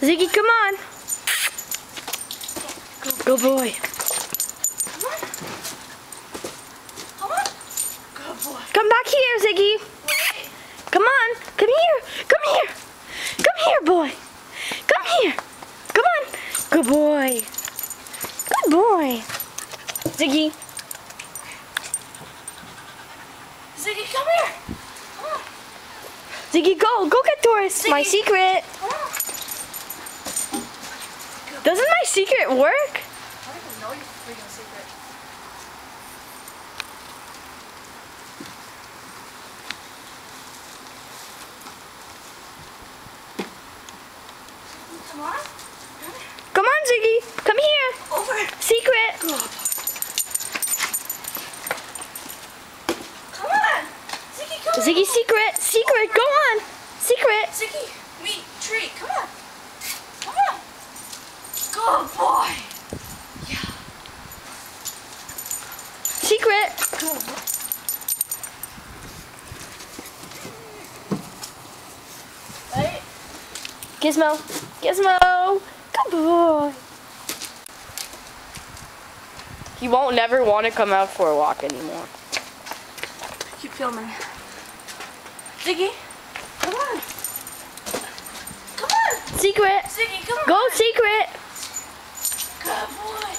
Ziggy, come on. Good boy. Come on. Come on. Good boy. Come back here, Ziggy. Wait. Come on. Come here. Come here. Come here, boy. Come here. Come on. Good boy. Good boy. Ziggy. Ziggy, come here. Come on. Ziggy, go. Go get Doris. Ziggy. My secret. Come on. Doesn't my secret work? I don't even know your freaking secret. Come on. Come on, Ziggy. Come here. Over. Secret. Come on. Ziggy, come on. Ziggy, secret. Secret. Go on. Secret. Ziggy, meat, tree. Come on. Come on. Good boy. Yeah. Secret. Good boy. Right? Gizmo. Gizmo. Good boy. He won't never want to come out for a walk anymore. Keep filming. Ziggy, come on. Come on. Secret. Ziggy, come on. Go, secret. Good boy.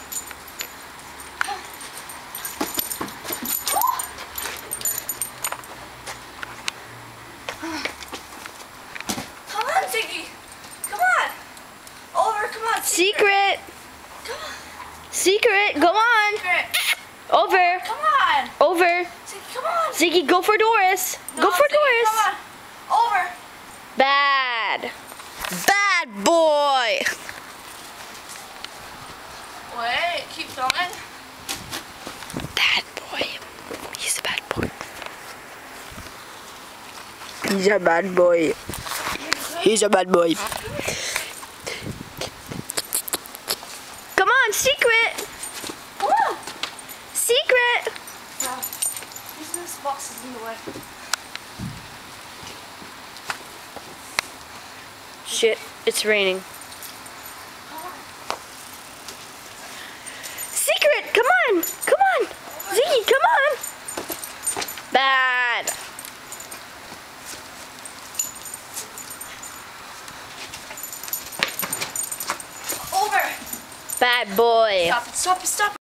Come on, Ziggy. Come on. Over, come on. Secret. Come on. Secret. Go on. Secret. Over. Come on. Over. Ziggy, come on. Ziggy, go for Doris. No, Go for Ziggy, Doris. Come on. Over. Bad. Bad boy. Wait, keep filming. Bad boy. He's a bad boy. He's a bad boy. He's a bad boy. Come on, secret. Come on. Secret. No. This box is in the way. Shit, it's raining. Secret, come on. Come on. Ziggy, come on. Bad. Over. Bad boy. Stop it, stop it, stop